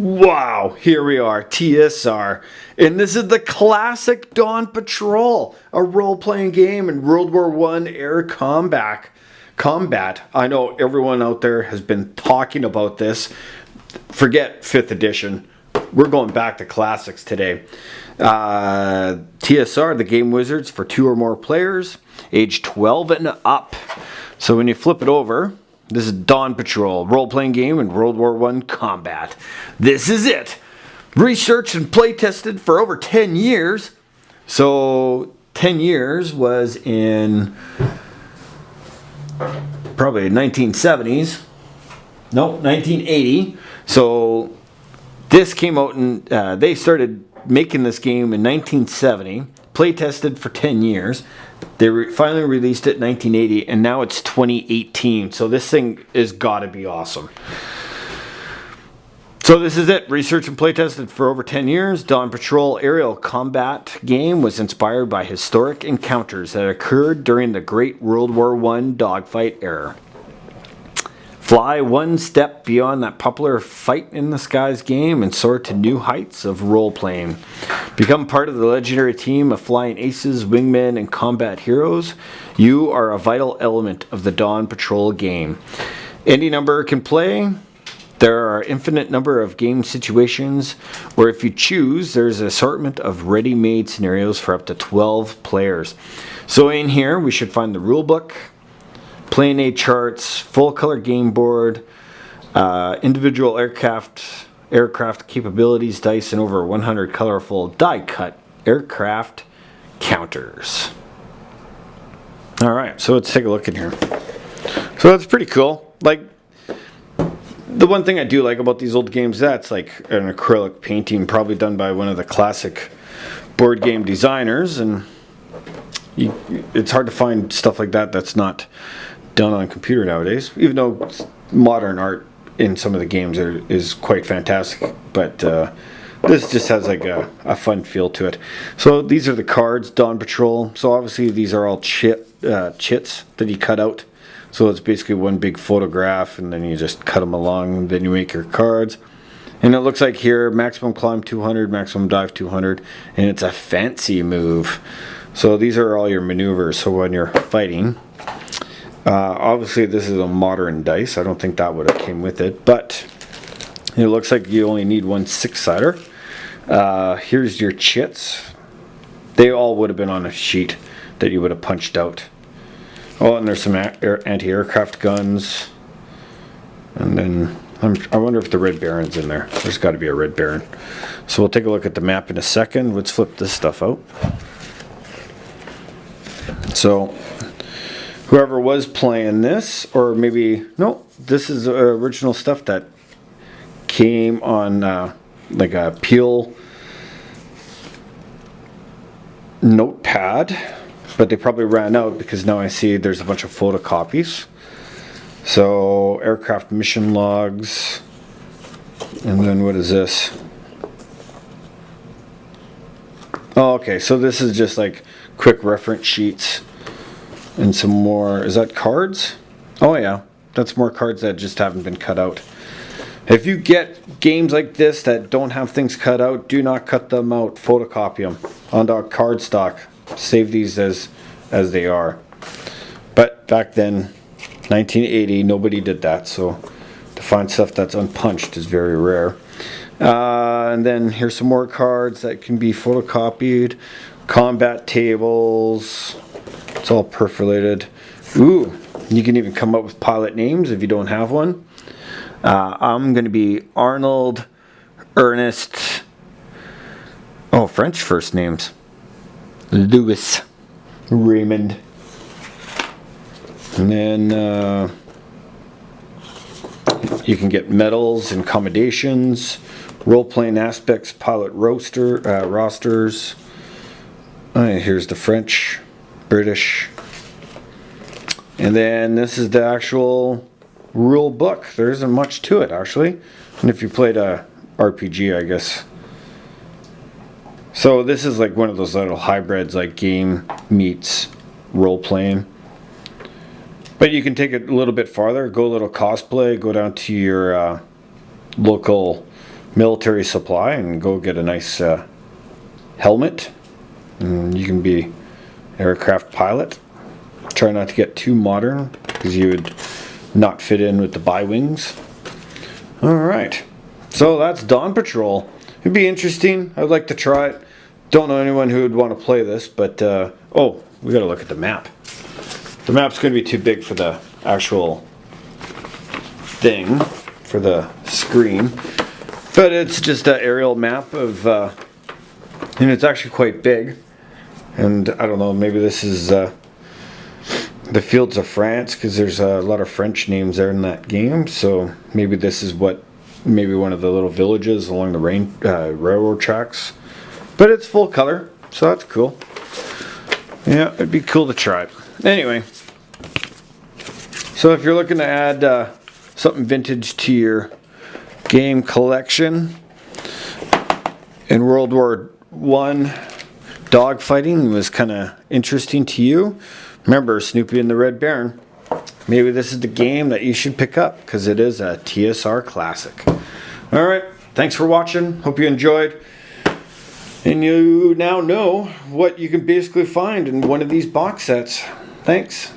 Wow, here we are, TSR, and this is the classic Dawn Patrol, a role-playing game in World War I air combat. I know everyone out there has been talking about this. Forget 5th edition. We're going back to classics today. TSR, the game wizards for 2 or more players, age 12 and up. So when you flip it over, this is Dawn Patrol, role-playing game in World War I combat. This is it. Researched and play-tested for over 10 years. So 10 years was in probably 1970s. No, 1980. So this came out and they started making this game in 1970. Play-tested for 10 years. They finally released it in 1980, and now it's 2018. So this thing has got to be awesome. So this is it. Researched and play-tested for over 10 years. Dawn Patrol aerial combat game was inspired by historic encounters that occurred during the Great World War I dogfight era. Fly one step beyond that popular fight in the skies game and soar to new heights of role-playing. Become part of the legendary team of flying aces, wingmen, and combat heroes. You are a vital element of the Dawn Patrol game. Any number can play. There are infinite number of game situations where if you choose, there's an assortment of ready-made scenarios for up to 12 players. So in here, we should find the rule book, Plan A charts, full color game board, individual aircraft capabilities, dice, and over 100 colorful die-cut aircraft counters. Alright, so let's take a look in here. So that's pretty cool. Like, the one thing I do like about these old games, that's like an acrylic painting, probably done by one of the classic board game designers, and it's hard to find stuff like that that's not done on computer nowadays, even though modern art in some of the games is quite fantastic, but this just has like a fun feel to it. So these are the cards, Dawn Patrol. So obviously these are all chits that you cut out. So it's basically one big photograph, and then you just cut them along, and then you make your cards. And it looks like here, maximum climb 200, maximum dive 200, and it's a fancy move. So these are all your maneuvers, so when you're fighting. Obviously this is a modern dice. I don't think that would have came with it, but it looks like you only need one 6-sider. Here's your chits. They all would have been on a sheet that you would have punched out. Oh, and there's some anti-aircraft guns. And then I wonder if the Red Baron's in there. There's got to be a Red Baron. So we'll take a look at the map in a second. Let's flip this stuff out. So whoever was playing this, or maybe, no, this is original stuff that came on like a Peel notepad, but they probably ran out because now I see there's a bunch of photocopies. So aircraft mission logs, and then what is this? Oh, okay, so this is just like quick reference sheets. And some more, is that cards? Oh yeah, that's more cards that just haven't been cut out. If you get games like this that don't have things cut out, do not cut them out, photocopy them onto cardstock. Save these as they are. But back then, 1980, nobody did that, so to find stuff that's unpunched is very rare. And then here's some more cards that can be photocopied. Combat tables. It's all perforated. Ooh, you can even come up with pilot names if you don't have one. I'm going to be Arnold, Ernest. Oh, French first names. Louis, Raymond. And then you can get medals and commendations, role-playing aspects, pilot rosters. Here's the French. British. And then this is the actual rule book. There isn't much to it actually. And if you played a RPG, I guess. So this is like one of those little hybrids, like game meets role playing. But you can take it a little bit farther, go a little cosplay, go down to your local military supply and go get a nice helmet. And you can be an aircraft pilot. Try not to get too modern because you would not fit in with the bi-wings. Alright, so that's Dawn Patrol. It'd be interesting. I'd like to try it. Don't know anyone who would want to play this, but oh, we gotta look at the map. The map's gonna be too big for the actual thing, for the screen, but it's just an aerial map of and it's actually quite big. And I don't know, maybe this is the Fields of France, because there's a lot of French names there in that game, so maybe this is maybe one of the little villages along the railroad tracks. But it's full color, so that's cool. Yeah, it'd be cool to try it. Anyway, so if you're looking to add something vintage to your game collection, in World War I, dogfighting was kind of interesting to you, remember Snoopy and the Red Baron. Maybe this is the game that you should pick up, because it is a TSR classic. Alright, thanks for watching. Hope you enjoyed. And you now know what you can basically find in one of these box sets. Thanks.